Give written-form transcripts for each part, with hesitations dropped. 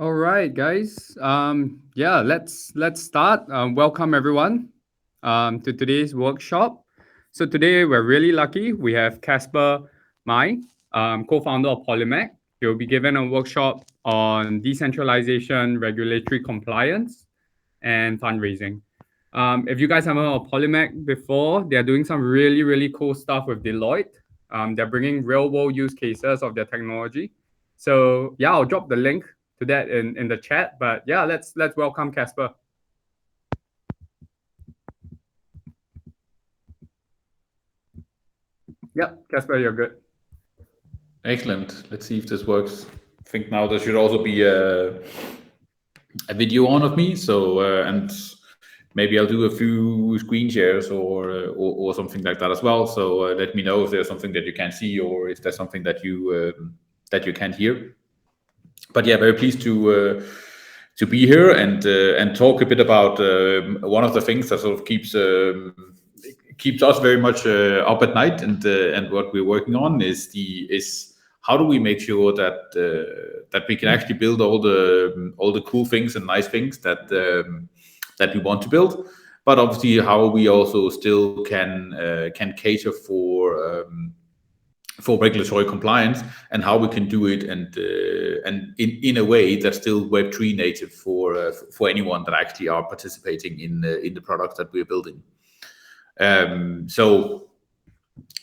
All right, guys. Let's start. Welcome everyone to today's workshop. So today we're really lucky. We have Casper Mai, co-founder of Polimec. He'll be given a workshop on decentralization, regulatory compliance, and fundraising. If you guys haven't heard of Polimec before, they're doing some really cool stuff with Deloitte. They're bringing real-world use cases of their technology. So yeah, I'll drop the link to that in the chat. But yeah, let's welcome Casper. Yep, Casper, you're good. Excellent. Let's see if this works. I think now there should also be a video on of me. So and maybe I'll do a few screen shares or something like that as well. So let me know if there's something that you can't see or if there's something that you can't hear. But yeah, very pleased to be here and talk a bit about one of the things that sort of keeps us very much up at night, and what we're working on is how do we make sure that we can actually build all the cool things and nice things that we want to build, but obviously how we also still can cater for regulatory compliance, and how we can do it and in a way that's still Web3 native for anyone that actually are participating in the products that we're building. So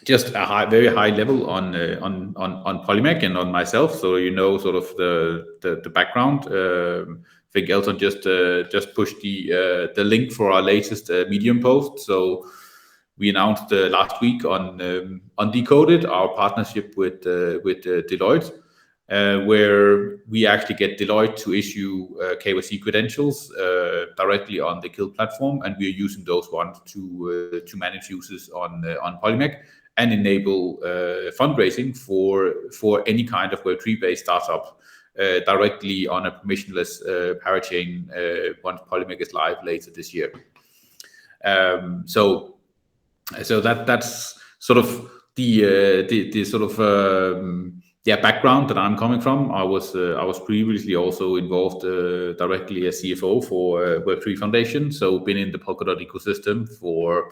just a very high level on Polimec and on myself, so you know sort of the background. I think Elton just pushed the link for our latest Medium post. So we announced last week on Decoded our partnership with Deloitte, where we actually get Deloitte to issue KYC credentials directly on the Guild platform, and we are using those ones to manage users on Polimec and enable fundraising for any kind of Web3 based startup directly on a permissionless parachain once Polimec is live later this year. So that's sort of the sort of background that I'm coming from. I was previously also involved directly as CFO for Web3 Foundation, so been in the Polkadot ecosystem for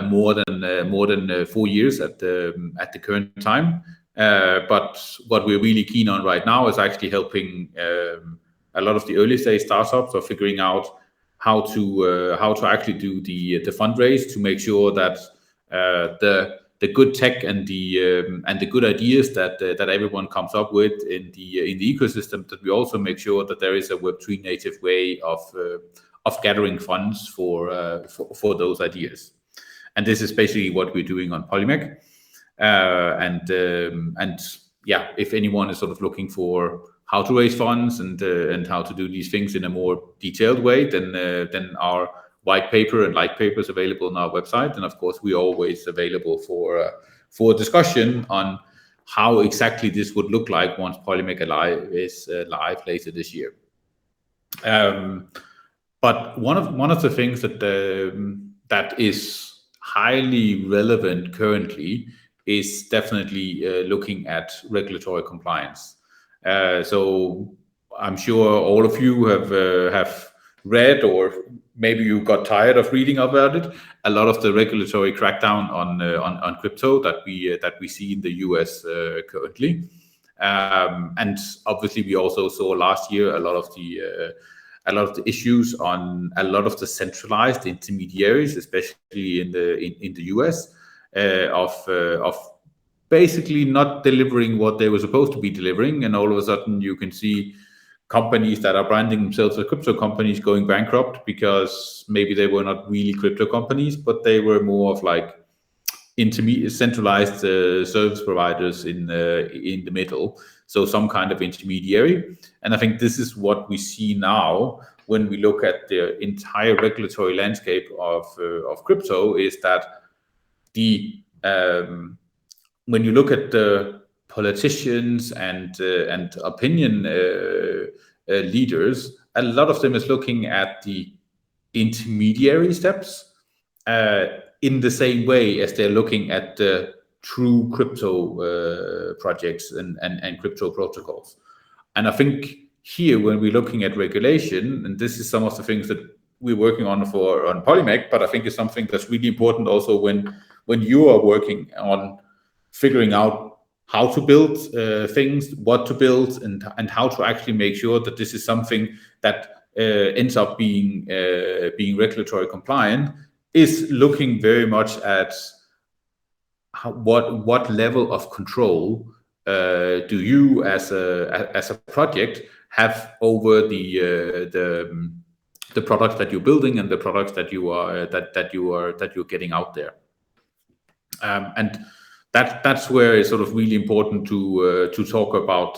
more than 4 years at the current time. But what we're really keen on right now is actually helping a lot of the early stage startups of figuring out how to actually do the fundraise to make sure that the good tech and the good ideas that everyone comes up with in the ecosystem, that we also make sure that there is a Web3 native way of gathering funds for those ideas. And this is basically what we're doing on Polimec. And yeah, if anyone is sort of looking for how to raise funds and how to do these things in a more detailed way, then our white paper and light paper is available on our website. And of course, we're always available for discussion on how exactly this would look like once Polimec is live later this year. But one of the things that is highly relevant currently is definitely looking at regulatory compliance. So I'm sure all of you have read, or maybe you got tired of reading about it, a lot of the regulatory crackdown on crypto that we see in the US currently. And obviously we also saw last year a lot of the issues on a lot of the centralized intermediaries, especially in the US, of basically not delivering what they were supposed to be delivering, and all of a sudden you can see companies that are branding themselves as crypto companies going bankrupt because maybe they were not really crypto companies, but they were more of like intermediate centralized service providers in the middle, so some kind of intermediary. And I think this is what we see now when we look at the entire regulatory landscape of crypto, is that when you look at the politicians and opinion leaders, a lot of them is looking at the intermediary steps in the same way as they're looking at the true crypto projects and crypto protocols. And I think here, when we're looking at regulation, and this is some of the things that we're working on Polimec, but I think it's something that's really important also when you are working on figuring out how to build things, what to build, and how to actually make sure that this is something that ends up being regulatory compliant, is looking very much at what level of control do you as a project have over the products that you're building and the products that you're getting out there, and that's where it's sort of really important to talk about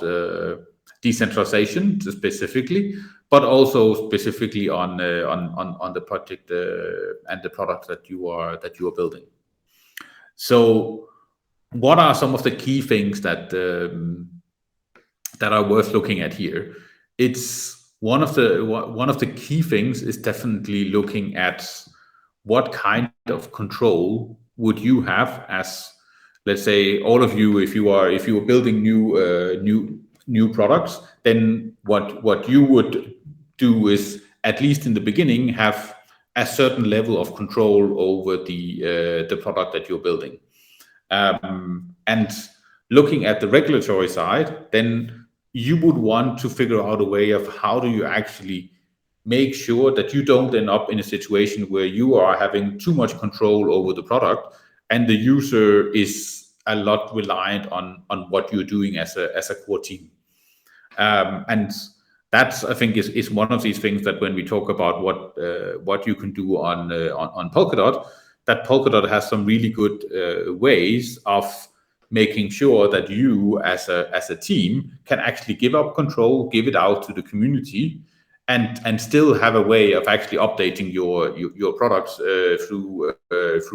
decentralization specifically, but also specifically on the project and the products that you are building. So, what are some of the key things that are worth looking at here? It's one of the key things is definitely looking at what kind of control would you have as, let's say, all of you, if you are building new products, then what you would do is, at least in the beginning, have a certain level of control over the product that you're building. And looking at the regulatory side, then you would want to figure out a way of how do you actually make sure that you don't end up in a situation where you are having too much control over the product and the user is a lot reliant on what you're doing as a core team. And that's, I think, is one of these things that when we talk about what you can do on Polkadot, that Polkadot has some really good ways of making sure that you as a team can actually give up control, give it out to the community, and still have a way of actually updating your products through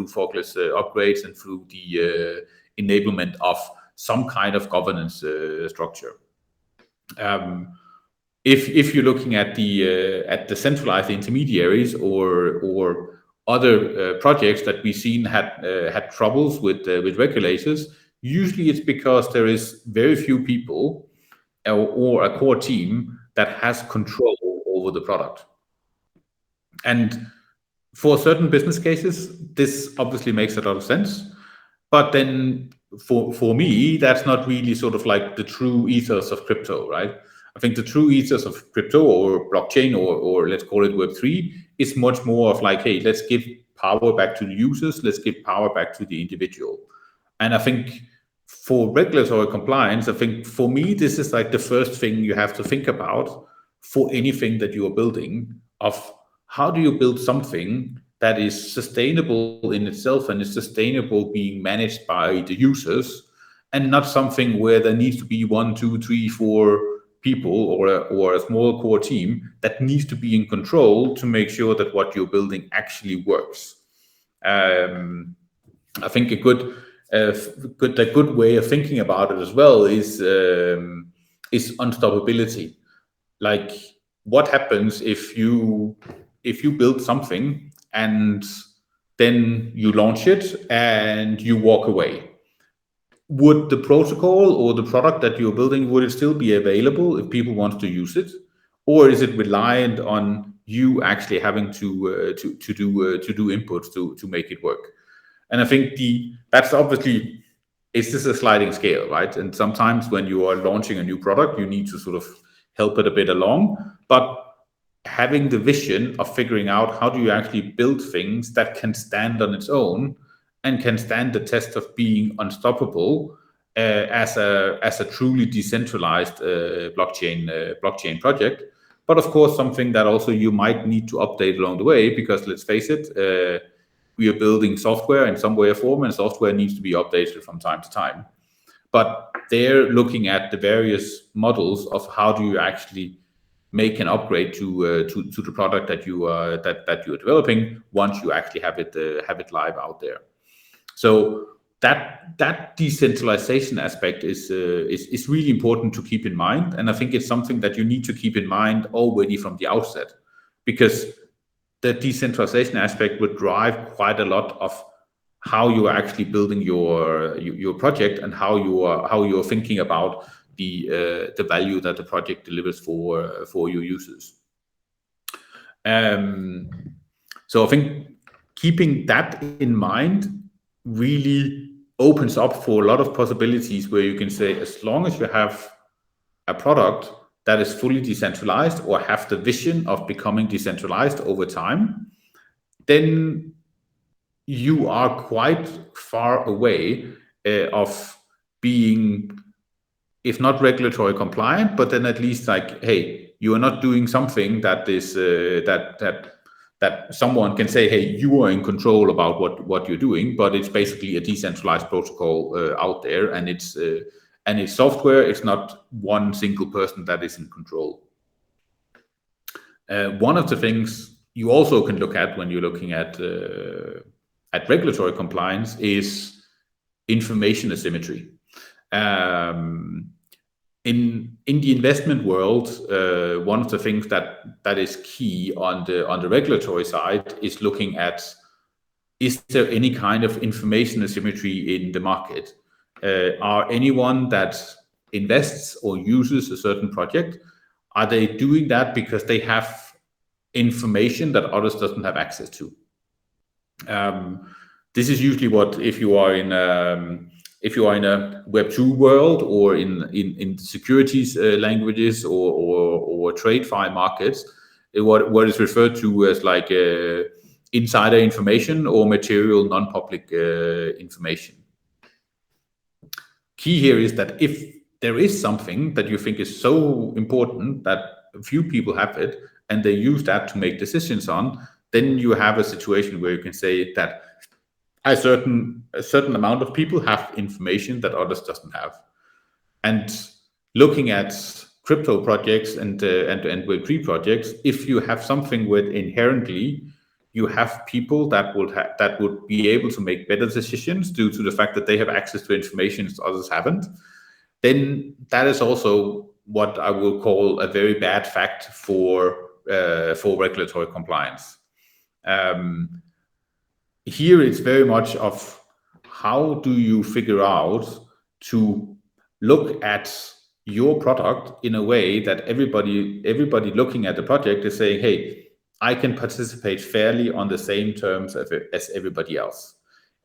forkless upgrades and through the enablement of some kind of governance structure. If you're looking at the centralized intermediaries or other projects that we've seen had troubles with regulators, usually it's because there is very few people or a core team that has control over the product. And for certain business cases, this obviously makes a lot of sense. But then for me, that's not really sort of like the true ethos of crypto, right? I think the true ethos of crypto or blockchain or let's call it Web3 is much more of like, hey, let's give power back to the users, let's give power back to the individual. And I think for regulatory compliance, I think for me, this is like the first thing you have to think about for anything that you are building, of how do you build something that is sustainable in itself and is sustainable being managed by the users, and not something where there needs to be 1, 2, 3, 4 people or a small core team that needs to be in control to make sure that what you're building actually works. I think a good way of thinking about it as well is unstoppability. Like, what happens if you build something and then you launch it and you walk away? Would the protocol or the product that you're building, would it still be available if people want to use it, or is it reliant on you actually having to do inputs to make it work? And I think that's obviously, it's just a sliding scale, right? And sometimes when you are launching a new product, you need to sort of help it a bit along, but having the vision of figuring out how do you actually build things that can stand on its own and can stand the test of being unstoppable as a truly decentralized blockchain project. But of course, something that also you might need to update along the way, because let's face it, we are building software in some way or form, and software needs to be updated from time to time. But they're looking at the various models of how do you actually make an upgrade to the product that you are developing once you actually have it live out there. So that decentralization aspect is really important to keep in mind, and I think it's something that you need to keep in mind already from the outset, because the decentralization aspect would drive quite a lot of how you are actually building your project and how you are thinking about the value that the project delivers for your users. So I think keeping that in mind really opens up for a lot of possibilities, where you can say, as long as you have a product that is fully decentralized or have the vision of becoming decentralized over time, then you are quite far away of being, if not regulatory compliant, but then at least like, hey, you are not doing something that is that someone can say, hey, you are in control about what you're doing, but it's basically a decentralized protocol out there, and it's software. It's not one single person that is in control. One of the things you also can look at when you're looking at regulatory compliance is information asymmetry. In the investment world, one of the things that is key on the regulatory side is looking at, is there any kind of information asymmetry in the market? Are anyone that invests or uses a certain project, are they doing that because they have information that others doesn't have access to? This is usually what, if you are in a Web2 world, or in securities languages, or trade fi markets, what is referred to as like insider information or material non-public information. Key here is that if there is something that you think is so important that a few people have it and they use that to make decisions on, then you have a situation where you can say that a certain amount of people have information that others doesn't have. And looking at crypto projects and Web3 projects, if you have something where inherently you have people that would be able to make better decisions due to the fact that they have access to information that others haven't, then that is also what I will call a very bad fact for regulatory compliance. Here it's very much of, how do you figure out to look at your product in a way that everybody looking at the project is saying, hey, I can participate fairly on the same terms as everybody else.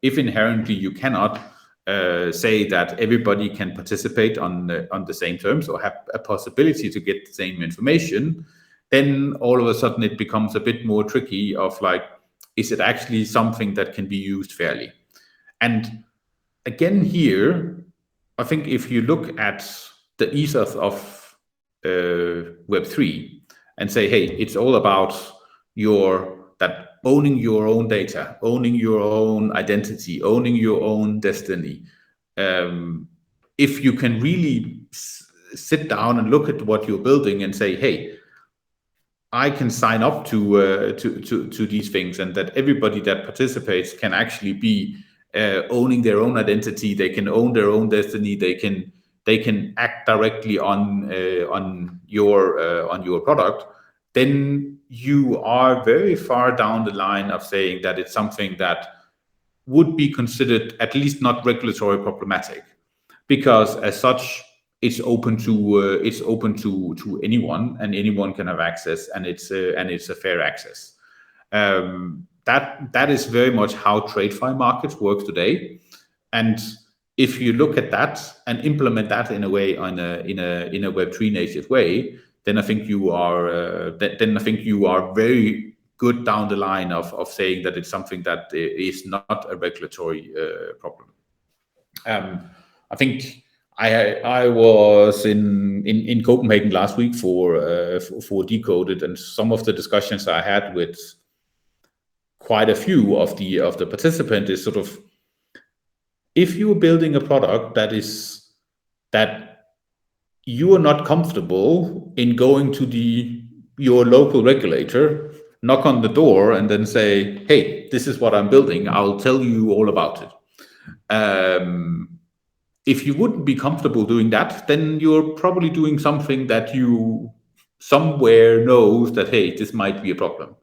If inherently you cannot say that everybody can participate on the same terms or have a possibility to get the same information, then all of a sudden it becomes a bit more tricky of like, is it actually something that can be used fairly? And again here, I think if you look at the ethos of Web3 and say, hey, it's all about owning your own data, owning your own identity, owning your own destiny. If you can really sit down and look at what you're building and say, hey, I can sign up to these things, and that everybody that participates can actually be owning their own identity. They can own their own destiny. They can act directly on your product. Then you are very far down the line of saying that it's something that would be considered at least not regulatory problematic, because as such it's open to anyone, and anyone can have access, and it's a fair access. That is very much how TradeFi markets work today. And if you look at that and implement that in a way in a Web3 native way, then I think you are very good down the line of saying that it's something that is not a regulatory problem. I think I was in Copenhagen last week for Decoded, and some of the discussions I had with quite a few of the participants is sort of, if you are building a product that you are not comfortable in going to your local regulator, knock on the door, and then say, hey, this is what I'm building, I'll tell you all about it. If you wouldn't be comfortable doing that, then you're probably doing something that you somewhere knows that, hey, this might be a problem.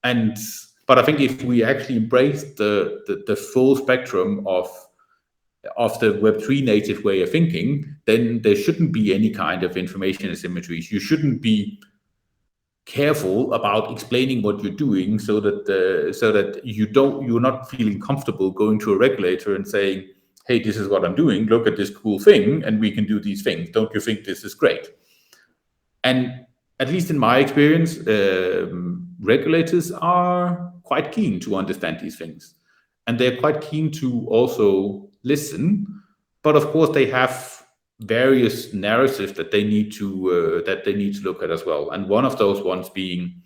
But I think if we actually embrace the full spectrum of the Web3 native way of thinking, then there shouldn't be any kind of information asymmetries. You shouldn't be careful about explaining what you're doing so that you're not feeling comfortable going to a regulator and saying, hey, this is what I'm doing, look at this cool thing, and we can do these things. Don't you think this is great? And at least in my experience, regulators are quite keen to understand these things. And they're quite keen to also listen. But of course, they have various narratives that they need to look at as well. And one of those ones being,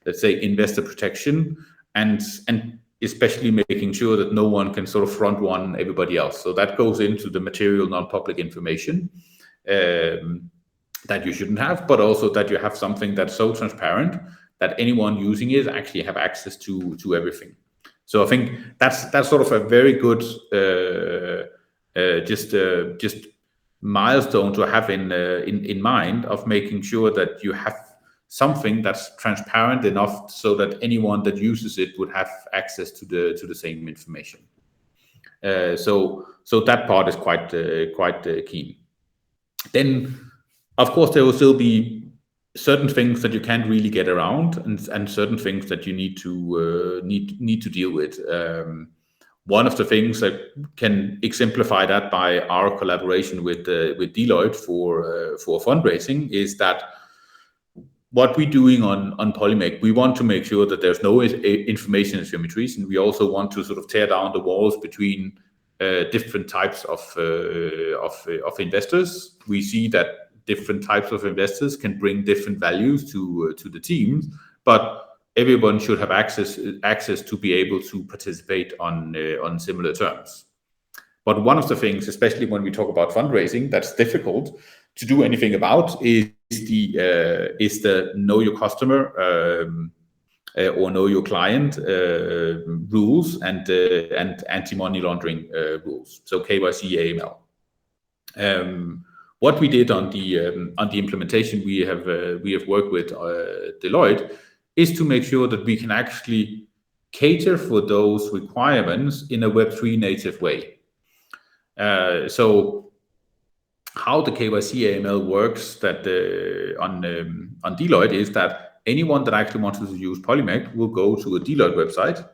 let's say, investor protection, and especially making sure that no one can sort of front run everybody else. So that goes into the material non-public information that you shouldn't have, but also that you have something that's so transparent that anyone using it actually have access to everything. So I think that's sort of a very good just milestone to have in mind, of making sure that you have something that's transparent enough so that anyone that uses it would have access to the same information. So that part is quite keen. Then, of course, there will still be certain things that you can't really get around, and certain things that you need to deal with. One of the things that can exemplify that by our collaboration with Deloitte for fundraising is that what we're doing on Polimec, we want to make sure that there's no information asymmetries, and we also want to sort of tear down the walls between different types of investors. We see that different types of investors can bring different values to the teams, but everyone should have access to be able to participate on similar terms. But one of the things, especially when we talk about fundraising, that's difficult to do anything about is the know your customer or know your client rules and anti-money laundering rules. So KYC AML. What we did on the implementation we have worked with Deloitte is to make sure that we can actually cater for those requirements in a Web3 native way. So how the KYC AML works that on Deloitte is that anyone that actually wants to use Polimec will go to a Deloitte website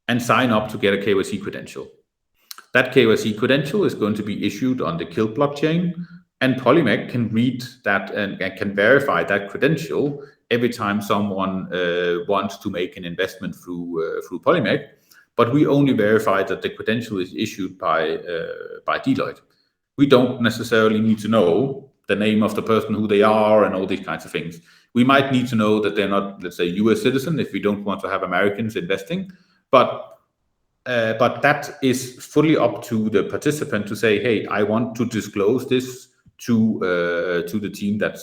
and sign up to get a KYC credential. That KYC credential is going to be issued on the Kilt blockchain, and Polimec can read that and can verify that credential every time someone wants to make an investment through Polimec. But we only verify that the credential is issued by Deloitte. We don't necessarily need to know the name of the person, who they are, and all these kinds of things. We might need to know that they're not, let's say, US citizen if we don't want to have Americans investing. But that is fully up to the participant to say, hey, I want to disclose this to the team that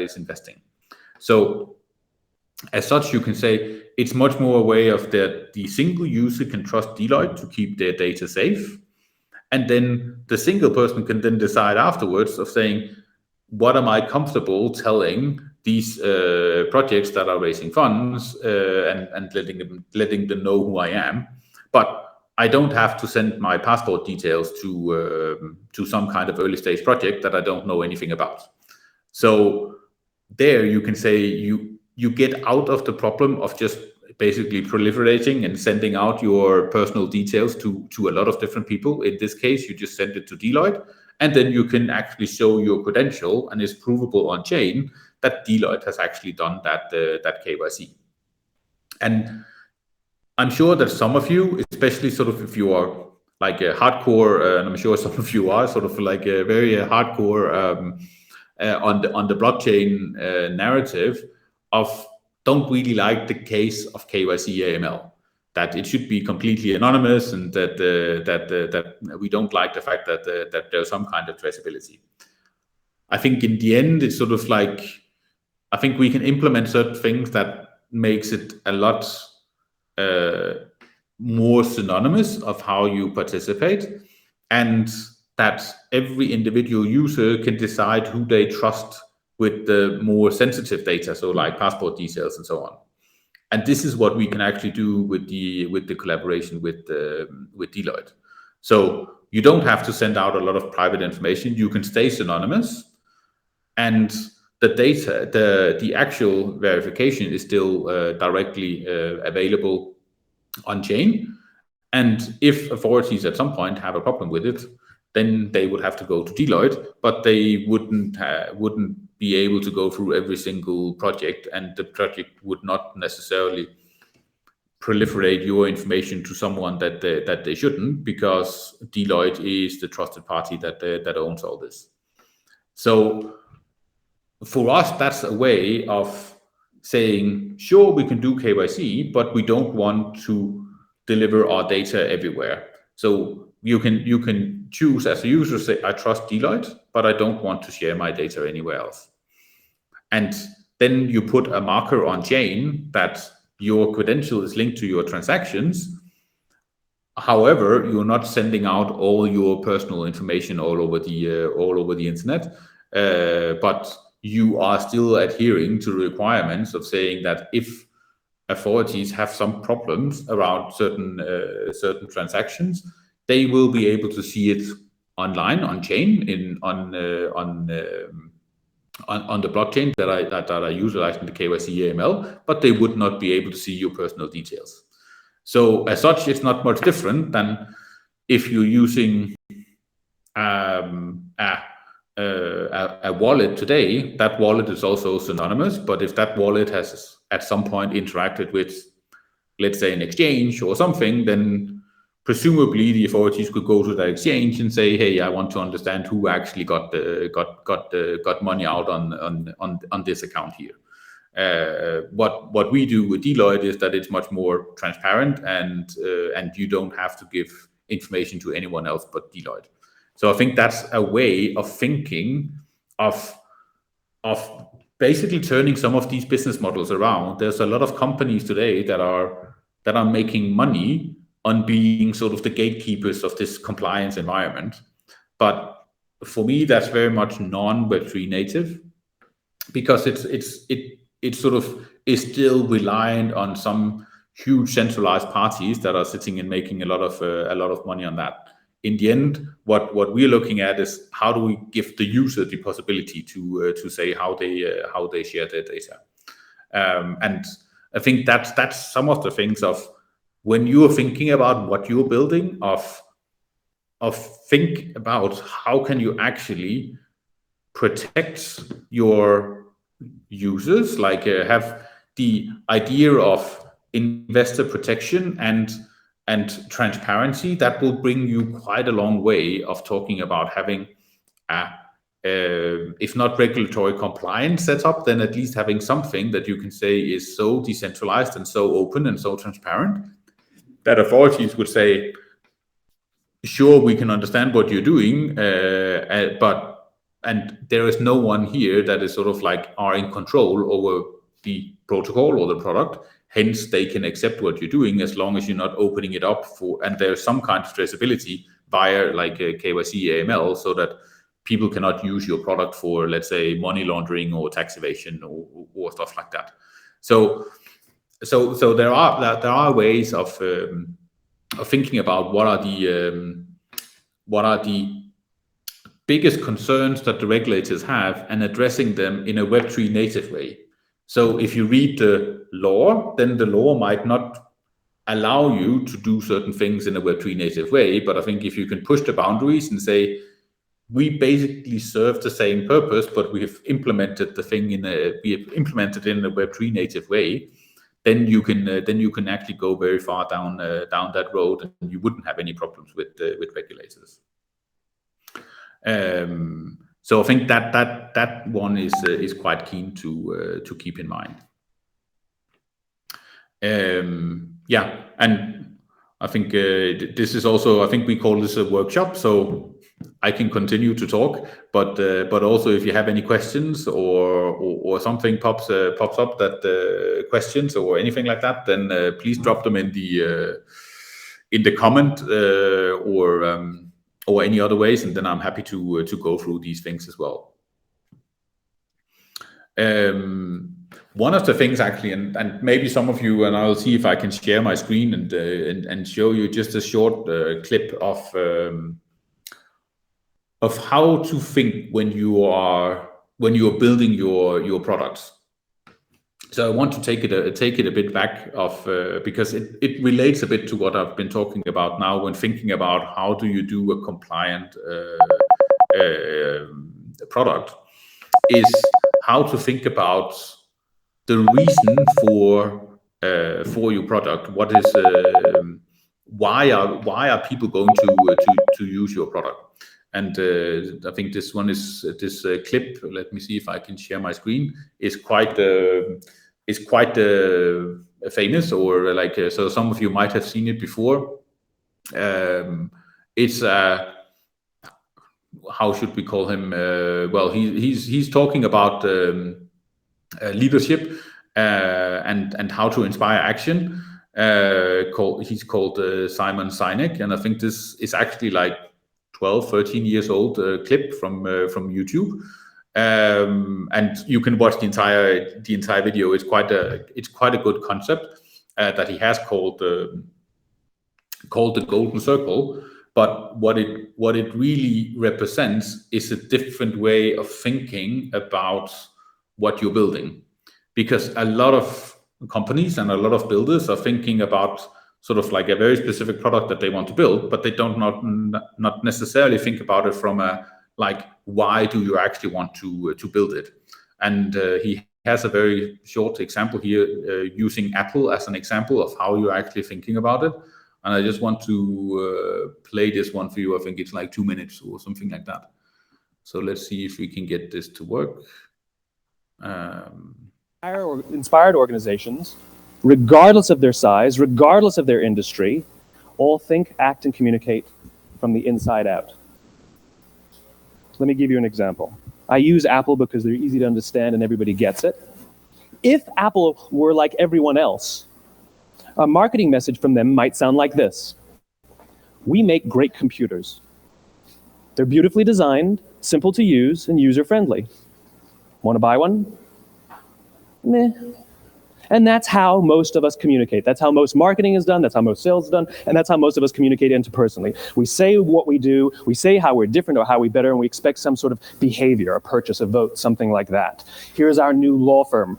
is investing. So as such, you can say it's much more a way of that the single user can trust Deloitte to keep their data safe. And then the single person can then decide afterwards of saying, what am I comfortable telling these projects that are raising funds and letting them know who I am. But I don't have to send my passport details to some kind of early stage project that I don't know anything about. So there you can say you get out of the problem of just basically proliferating and sending out your personal details to a lot of different people. In this case, you just send it to Deloitte, and then you can actually show your credential, and it's provable on chain that Deloitte has actually done that KYC. And I'm sure that some of you, especially sort of if you are like a hardcore, and I'm sure some of you are sort of like a very hardcore on the blockchain narrative of don't really like the case of KYC AML, that it should be completely anonymous, and that we don't like the fact that there's some kind of traceability. I think in the end, it's sort of like, I think we can implement certain things that makes it a lot more synonymous of how you participate, and that every individual user can decide who they trust with the more sensitive data, so like passport details and so on. And this is what we can actually do with the collaboration with Deloitte. So you don't have to send out a lot of private information. You can stay synonymous, and the data, the actual verification is still directly available on chain. And if authorities at some point have a problem with it, then they would have to go to Deloitte, but they wouldn't be able to go through every single project, and the project would not necessarily proliferate your information to someone that they shouldn't, because Deloitte is the trusted party that owns all this. So for us, that's a way of saying, sure, we can do KYC, but we don't want to deliver our data everywhere. So you can choose as a user, say, I trust Deloitte, but I don't want to share my data anywhere else. And then you put a marker on chain that your credential is linked to your transactions. However, you're not sending out all your personal information all over the internet, but you are still adhering to the requirements of saying that if authorities have some problems around certain transactions, they will be able to see it online on chain on the blockchain that are utilizing the KYC AML, but they would not be able to see your personal details. So as such, it's not much different than if you're using a wallet today. That wallet is also synonymous, but if that wallet has at some point interacted with, let's say, an exchange or something, then presumably the authorities could go to that exchange and say, hey, I want to understand who actually got money out on this account here. What we do with Deloitte is that it's much more transparent, and you don't have to give information to anyone else but Deloitte. So I think that's a way of thinking of basically turning some of these business models around. There's a lot of companies today that are making money on being sort of the gatekeepers of this compliance environment. But for me, that's very much non-Web3 native, because it sort of is still reliant on some huge centralized parties that are sitting and making a lot of money on that. In the end, what we're looking at is how do we give the user the possibility to say how they share their data, and I think that's some of the things of when you're thinking about what you're building, of think about how can you actually protect your users, like have the idea of investor protection and transparency. That will bring you quite a long way of talking about having if not regulatory compliance setup, then at least having something that you can say is so decentralized and so open and so transparent that authorities would say, sure, we can understand what you're doing, and there is no one here that is sort of like are in control over the protocol or the product. Hence, they can accept what you're doing as long as you're not opening it up for, and there's some kind of traceability via like KYC AML, so that people cannot use your product for, let's say, money laundering or tax evasion or stuff like that. So there are ways of thinking about what are the biggest concerns that the regulators have and addressing them in a Web3 native way. So if you read the law, then the law might not allow you to do certain things in a Web3 native way. But I think if you can push the boundaries and say, we basically serve the same purpose, but we have implemented the thing in a Web3 native way, then you can actually go very far down that road, and you wouldn't have any problems with regulators. So I think that one is quite keen to keep in mind. Yeah, and I think this is also, I think we call this a workshop, so I can continue to talk, but also if you have any questions or something pops up that questions or anything like that, then please drop them in the comment or any other ways, and then I'm happy to go through these things as well. One of the things actually, and maybe some of you, and I'll see if I can share my screen and show you just a short clip of of how to think when you are building your products. So I want to take it a bit back of because it relates a bit to what I've been talking about now when thinking about how do you do a compliant product, is how to think about the reason for your product. What is why are people going to use your product? And I think this one is this clip. Let me see if I can share my screen. Is quite famous, or like so. Some of you might have seen it before. It's how should we call him? Well, he's talking about leadership and how to inspire action. He's called Simon Sinek, and I think this is actually like 12, 13 years old clip from YouTube. And you can watch the entire video. It's quite a good concept that he has called the golden circle. But what it really represents is a different way of thinking about what you're building, because a lot of companies and a lot of builders are thinking about sort of like a very specific product that they want to build, but they don't not necessarily think about it from a like, why do you actually want to build it? And he has a very short example here using Apple as an example of how you're actually thinking about it. And I just want to play this one for you. I think it's like 2 minutes or something like that. So let's see if we can get this to work. Inspired organizations, regardless of their size, regardless of their industry, all think, act, and communicate from the inside out. Let me give you an example. I use Apple because they're easy to understand and everybody gets it. If Apple were like everyone else, a marketing message from them might sound like this: we make great computers. They're beautifully designed, simple to use, and user-friendly. Want to buy one? Meh. And that's how most of us communicate. That's how most marketing is done. That's how most sales is done. And that's how most of us communicate interpersonally. We say what we do. We say how we're different or how we better, and we expect some sort of behavior, a purchase, a vote, something like that. Here's our new law firm.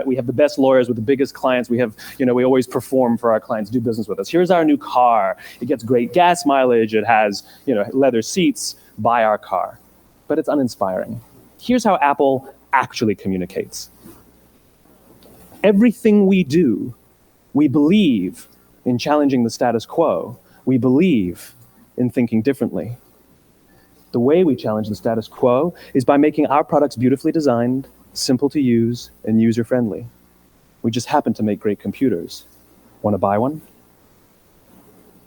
We have the best lawyers with the biggest clients. We have, we always perform for our clients, do business with us. Here's our new car. It gets great gas mileage. It has, leather seats. Buy our car. But it's uninspiring. Here's how Apple actually communicates. Everything we do, we believe in challenging the status quo. We believe in thinking differently. The way we challenge the status quo is by making our products beautifully designed, simple to use, and user-friendly. We just happen to make great computers. Want to buy one?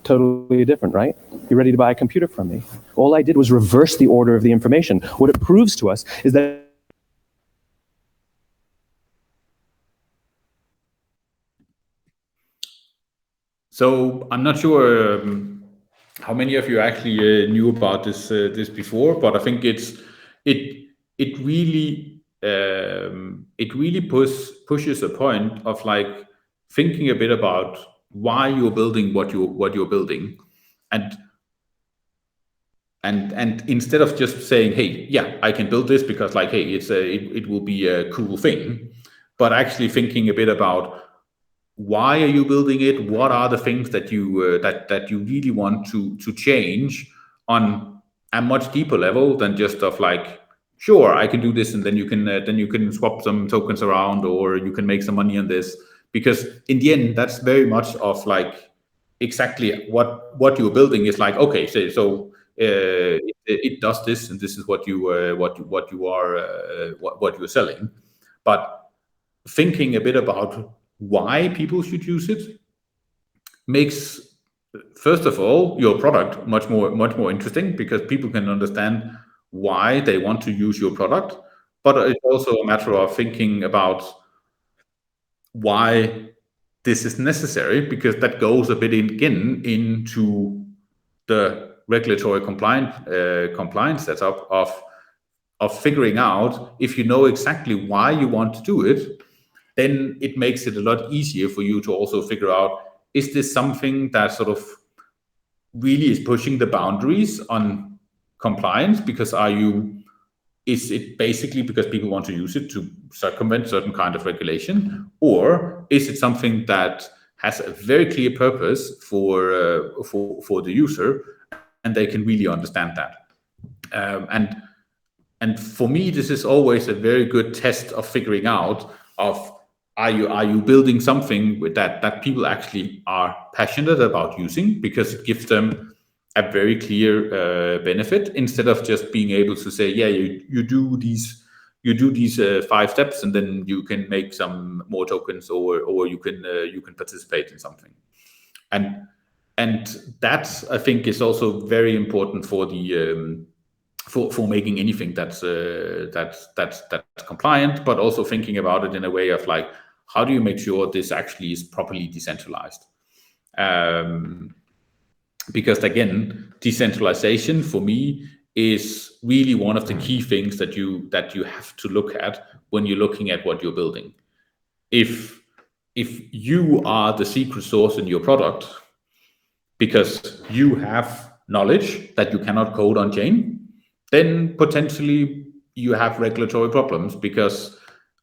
Totally different, right? You ready to buy a computer from me? All I did was reverse the order of the information. What it proves to us is that So I'm not sure how many of you actually knew about this before, but I think it really pushes a point of like thinking a bit about why you're building what you're building, and instead of just saying, hey, yeah, I can build this because like, hey, it will be a cool thing, but actually thinking a bit about why are you building it? What are the things that you that you really want to change on a much deeper level than just of like, sure, I can do this, and then you can swap some tokens around, or you can make some money on this. Because in the end, that's very much of like exactly what you're building is like. Okay, so it does this, and this is what you're selling. But thinking a bit about why people should use it makes, first of all, your product much more interesting, because people can understand why they want to use your product. But it's also a matter of thinking about why this is necessary, because that goes a bit into the regulatory compliance setup of figuring out, if you know exactly why you want to do it, then it makes it a lot easier for you to also figure out, is this something that sort of really is pushing the boundaries on compliance? Because is it basically because people want to use it to circumvent certain kind of regulation, or is it something that has a very clear purpose for the user, and they can really understand that? And for me, this is always a very good test of figuring out of are you building something with that people actually are passionate about using, because it gives them a very clear benefit, instead of just being able to say, yeah, you do these 5 steps, and then you can make some more tokens, or you can participate in something. And that, I think, is also very important for the for making anything that's compliant, but also thinking about it in a way of like, how do you make sure this actually is properly decentralized? Because again, decentralization for me is really one of the key things that you have to look at when you're looking at what you're building. If you are the secret sauce in your product because you have knowledge that you cannot code on chain, then potentially you have regulatory problems, because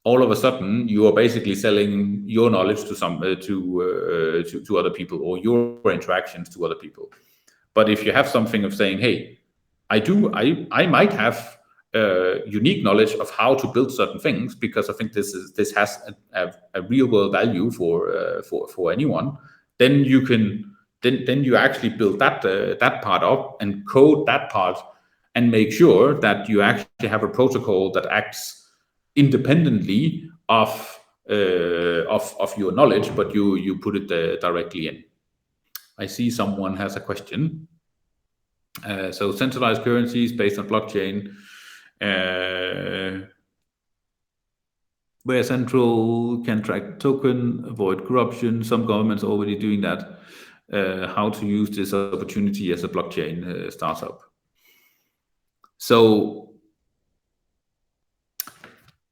all of a sudden you are basically selling your knowledge to to other people, or your interactions to other people. But if you have something of saying, hey, I might have unique knowledge of how to build certain things, because I think this has a real world value for anyone, then you can then you actually build that part up and code that part, and make sure that you actually have a protocol that acts independently of your knowledge, but you put it directly in. I see someone has a question. So centralized currencies based on blockchain, where central can track token, avoid corruption. Some governments are already doing that. How to use this opportunity as a blockchain startup? So,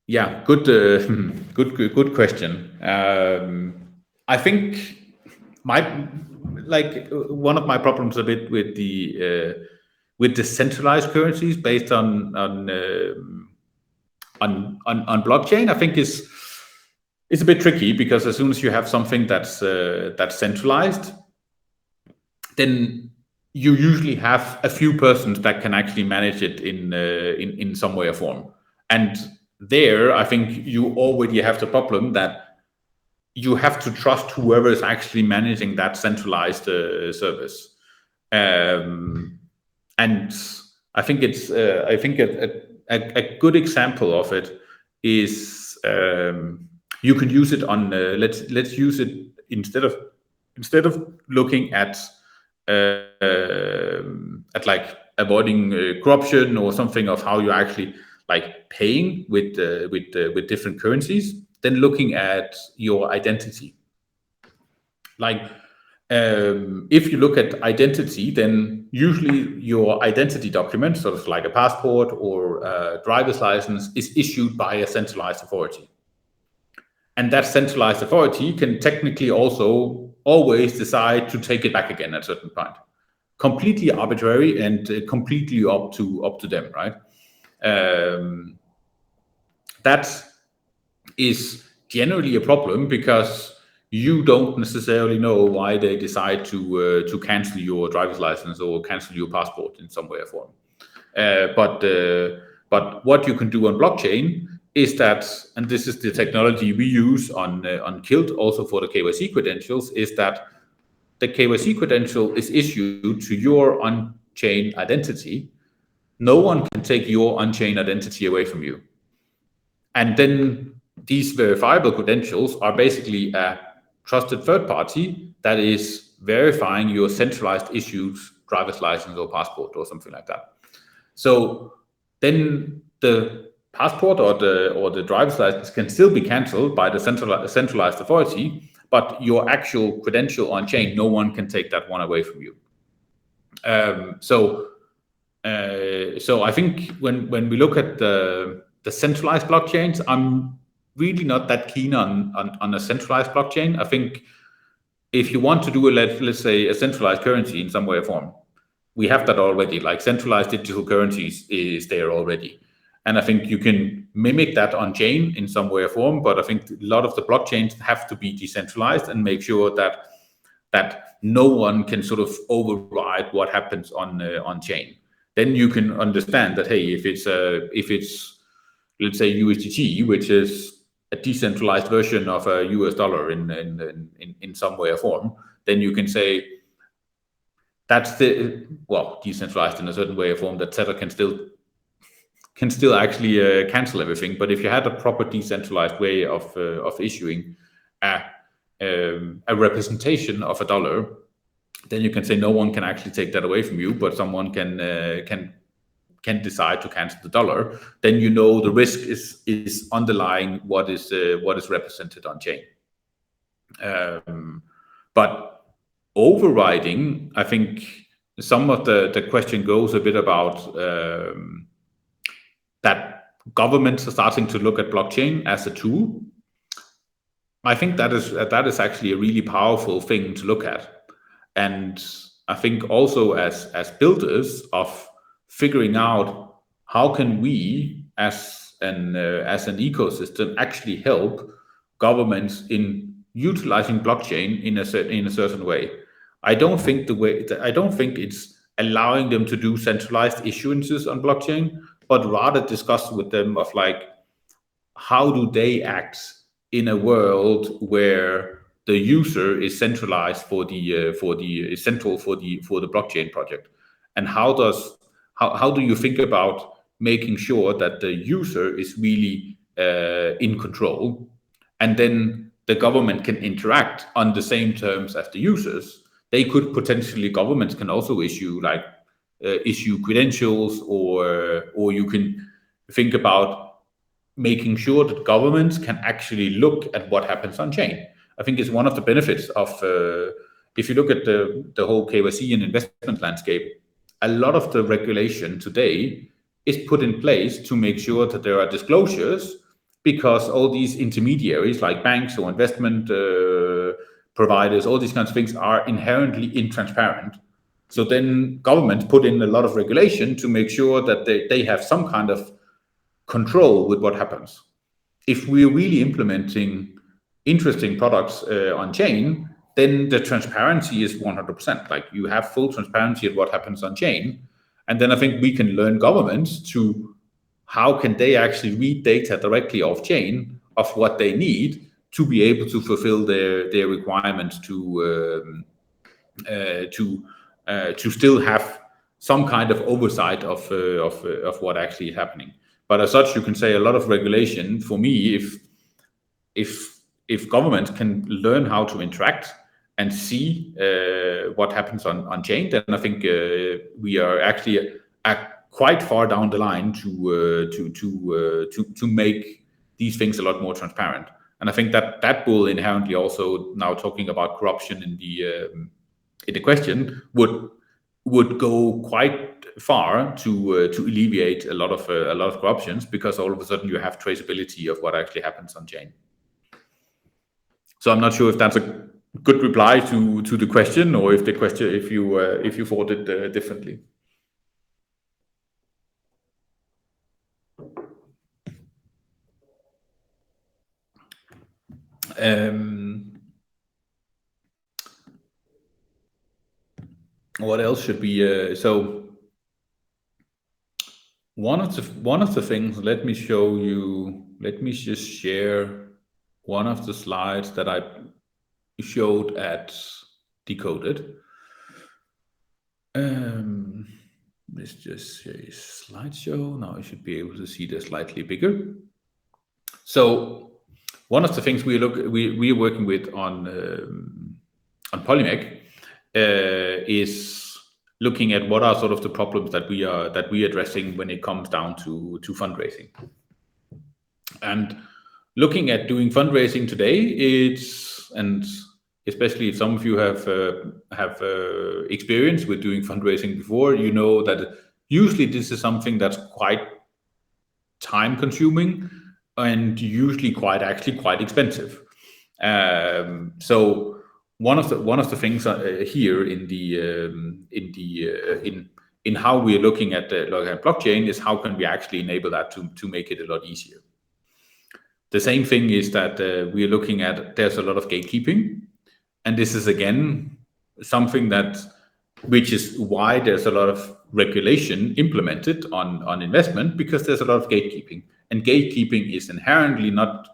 yeah, good question. I think one of my problems a bit with the centralized currencies based on blockchain, I think is a bit tricky, because as soon as you have something that's centralized, then you usually have a few persons that can actually manage it in some way or form. And there, I think you already have the problem that you have to trust whoever is actually managing that centralized service. And I think it's a good example of it is you can use it on let's use it instead of looking at like avoiding corruption or something, of how you actually like paying with different currencies, then looking at your identity. Like if you look at identity, then usually your identity document, sort of like a passport or a driver's license, is issued by a centralized authority. And that centralized authority can technically also always decide to take it back again at a certain point. Completely arbitrary and completely up to them, right? That is generally a problem, because you don't necessarily know why they decide to cancel your driver's license or cancel your passport in some way or form. But what you can do on blockchain is that, and this is the technology we use on Kilt also for the KYC credentials, is that the KYC credential is issued to your on-chain identity. No one can take your on-chain identity away from you. And then these verifiable credentials are basically a trusted third party that is verifying your centralized issued driver's license or passport or something like that. So then the passport or the driver's license can still be cancelled by the centralized authority, but your actual credential on chain, no one can take that one away from you. So I think when we look at the centralized blockchains, I'm really not that keen on a centralized blockchain. I think if you want to do let's say a centralized currency in some way or form, we have that already. Like centralized digital currencies is there already. And I think you can mimic that on chain in some way or form, but I think a lot of the blockchains have to be decentralized and make sure that no one can sort of override what happens on chain. Then you can understand that, hey, if it's let's say USDT, which is a decentralized version of a US dollar in some way or form, then you can say that's decentralized in a certain way or form, that Tether can still actually cancel everything. But if you had a proper decentralized way of issuing a representation of a dollar, then you can say no one can actually take that away from you, but someone can decide to cancel the dollar. Then you know the risk is underlying what is represented on chain. But overriding, I think some of the question goes a bit about that governments are starting to look at blockchain as a tool. I think that is actually a really powerful thing to look at. And I think also as builders of figuring out how can we as an ecosystem actually help governments in utilizing blockchain in a certain way. I don't think it's allowing them to do centralized issuances on blockchain, but rather discuss with them of like, how do they act in a world where the user is centralized for the blockchain project, and how do you think about making sure that the user is really in control, and then the government can interact on the same terms as the users. They could potentially, governments can also issue credentials, or you can think about making sure that governments can actually look at what happens on chain. I think it's one of the benefits of, if you look at the whole KYC and investment landscape, a lot of the regulation today is put in place to make sure that there are disclosures, because all these intermediaries like banks or investment providers, all these kinds of things are inherently intransparent. So then governments put in a lot of regulation to make sure that they have some kind of control with what happens. If we're really implementing interesting products on chain, then the transparency is 100%. Like, you have full transparency of what happens on chain. And then I think we can learn governments to how can they actually read data directly off chain of what they need to be able to fulfill their requirements to still have some kind of oversight of what actually is happening. But as such, you can say a lot of regulation, for me, if governments can learn how to interact and see what happens on chain, then I think we are actually quite far down the line to make these things a lot more transparent. And I think that will inherently also, now talking about corruption in the question, would go quite far to alleviate a lot of corruptions, because all of a sudden you have traceability of what actually happens on chain. So I'm not sure if that's a good reply to the question, or if you thought it differently. What else should be? So one of the things. Let me show you. Let me just share one of the slides that I showed at Decoded. Let's just say slideshow. Now I should be able to see this slightly bigger. So one of the things we are working with on Polimec is looking at what are sort of the problems that we are addressing when it comes down to fundraising. And looking at doing fundraising today, and especially if some of you have experience with doing fundraising before, you know that usually this is something that's quite time consuming and usually quite expensive. So one of the things here in how we're looking at blockchain is how can we actually enable that to make it a lot easier. The same thing is that we're looking at, there's a lot of gatekeeping, and this is again something which is why there's a lot of regulation implemented on investment, because there's a lot of gatekeeping, and gatekeeping is inherently not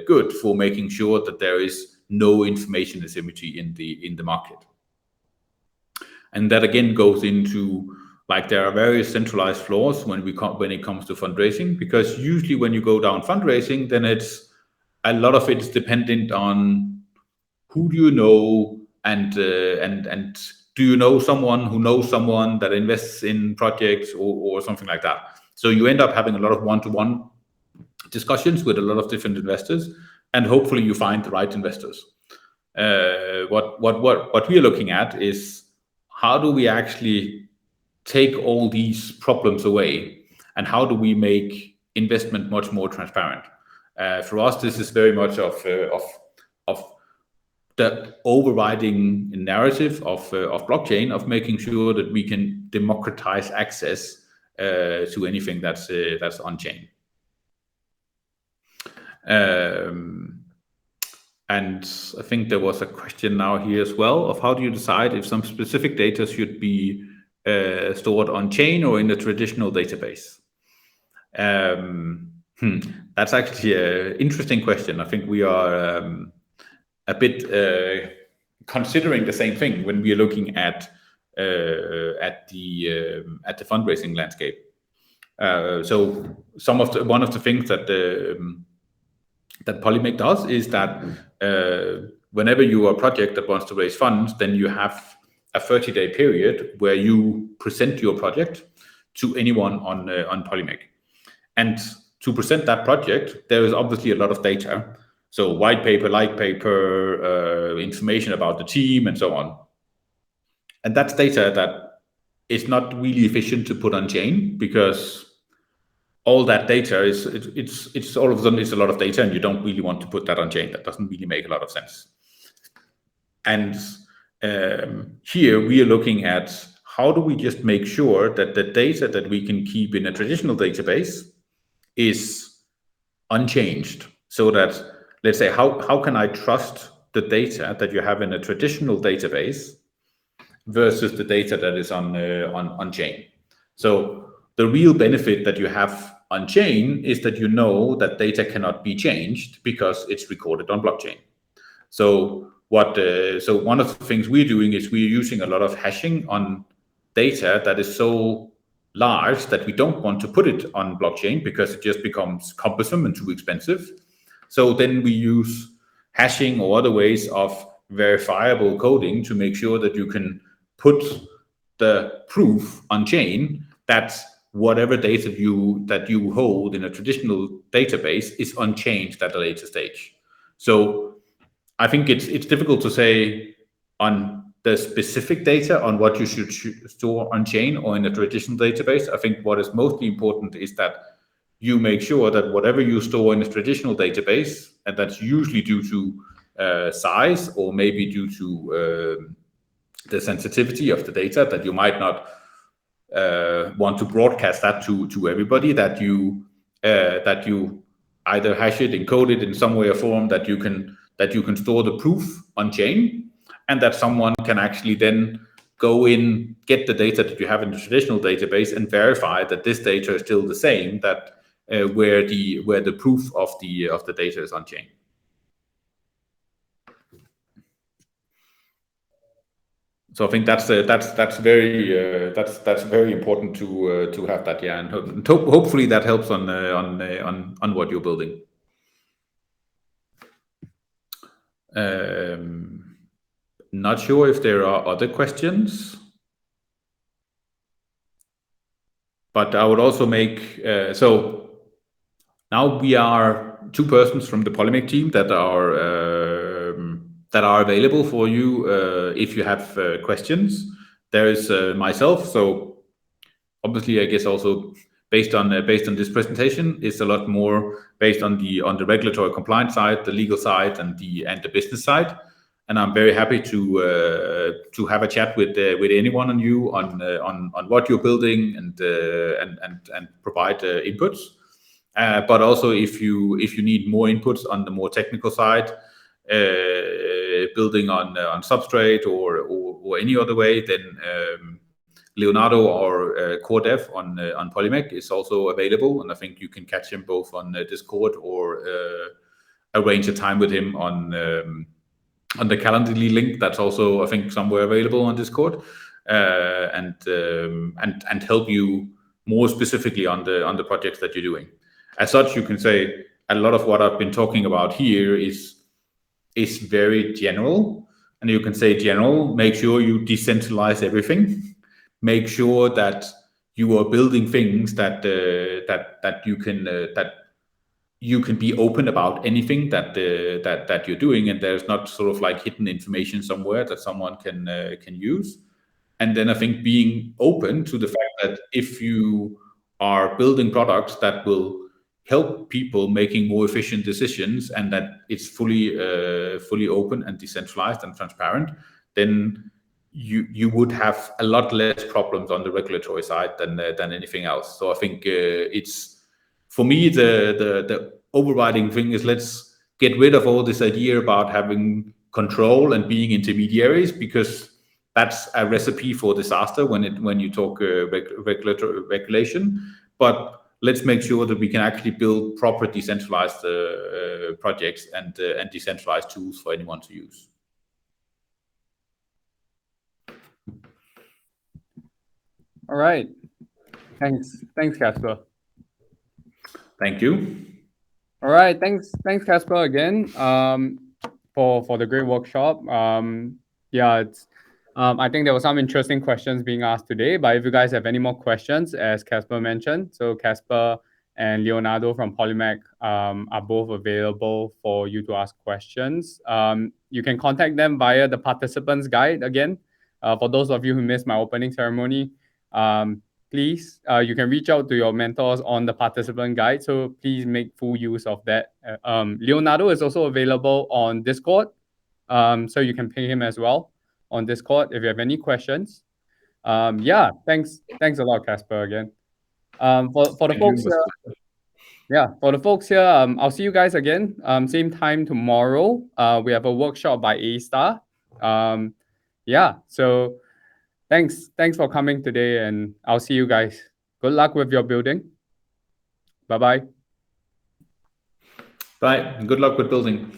good for making sure that there is no information asymmetry in the market. And that again goes into, like, there are various centralized flaws when it comes to fundraising, because usually when you go down fundraising, then it's a lot of it is dependent on who do you know, and do you know someone who knows someone that invests in projects or something like that. So you end up having a lot of one-to-one discussions with a lot of different investors, and hopefully you find the right investors. What we are looking at is how do we actually take all these problems away, and how do we make investment much more transparent? For us, this is very much of the overriding narrative of blockchain, of making sure that we can democratize access to anything that's on chain. And I think there was a question now here as well of how do you decide if some specific data should be stored on chain or in a traditional database? That's actually an interesting question. I think we are a bit considering the same thing when we are looking at the fundraising landscape. So one of the things that Polimec does is that whenever you are a project that wants to raise funds, then you have a 30-day period where you present your project to anyone on Polimec. And to present that project, there is obviously a lot of data. So white paper, light paper, information about the team, and so on. And that's data that is not really efficient to put on chain, because all that data it's all of a sudden it's a lot of data, and you don't really want to put that on chain. That doesn't really make a lot of sense. And here we are looking at how do we just make sure that the data that we can keep in a traditional database is unchanged, so that, let's say, how can I trust the data that you have in a traditional database versus the data that is on chain? So the real benefit that you have on chain is that you know that data cannot be changed because it's recorded on blockchain. So one of the things we're doing is we're using a lot of hashing on data that is so large that we don't want to put it on blockchain because it just becomes cumbersome and too expensive. So then we use hashing or other ways of verifiable coding to make sure that you can put the proof on chain that whatever data that you hold in a traditional database is unchanged at a later stage. So I think it's difficult to say on the specific data on what you should store on chain or in a traditional database. I think what is mostly important is that you make sure that whatever you store in a traditional database, and that's usually due to size or maybe due to the sensitivity of the data, that you might not want to broadcast that to everybody, that you either hash it, encode it in some way or form that you can store the proof on chain, and that someone can actually then go in, get the data that you have in the traditional database and verify that this data is still the same, that where the proof of the data is on chain. So I think that's very important to have that, yeah, and hopefully that helps on what you're building. Not sure if there are other questions, but I would also make so now we are 2 persons from the Polimec team that are available for you if you have questions. There is myself, so obviously I guess also based on this presentation, it's a lot more based on the regulatory compliance side, the legal side, and the business side. and I'm very happy to have a chat with anyone on you on what you're building and provide inputs. But also, if you need more inputs on the more technical side, building on Substrate or any other way, then Leonardo or core dev on Polimec is also available, and I think you can catch him both on Discord or arrange a time with him on the Calendly link that's also, I think, somewhere available on Discord, and help you more specifically on the projects that you're doing. As such, you can say a lot of what I've been talking about here is very general, and you can say general. Make sure you decentralize everything. Make sure that you are building things that you can be open about anything that you're doing, and there's not sort of like hidden information somewhere that someone can use. And then I think being open to the fact that if you are building products that will help people making more efficient decisions, and that it's fully open and decentralized and transparent, then you would have a lot less problems on the regulatory side than anything else. So I think it's, for me, the overriding thing is, let's get rid of all this idea about having control and being intermediaries, because that's a recipe for disaster when you talk regulation. But let's make sure that we can actually build proper decentralized projects and decentralized tools for anyone to use. All right. Thanks, Casper. Thank you. All right. Thanks, Casper, again, for the great workshop. Yeah, it's. I think there were some interesting questions being asked today, but if you guys have any more questions, as Casper mentioned, so Casper and Leonardo from Polimec are both available for you to ask questions. You can contact them via the participants guide again. For those of you who missed my opening ceremony, please, you can reach out to your mentors on the participant guide. So please make full use of that. Leonardo is also available on Discord, so you can ping him as well on Discord if you have any questions. Yeah, thanks a lot, Casper, again. For the folks here, yeah, for the folks here, I'll see you guys again, same time tomorrow. We have a workshop by A-Star. Yeah, so thanks for coming today, and I'll see you guys. Good luck with your building. Bye-bye. Bye. Good luck with building.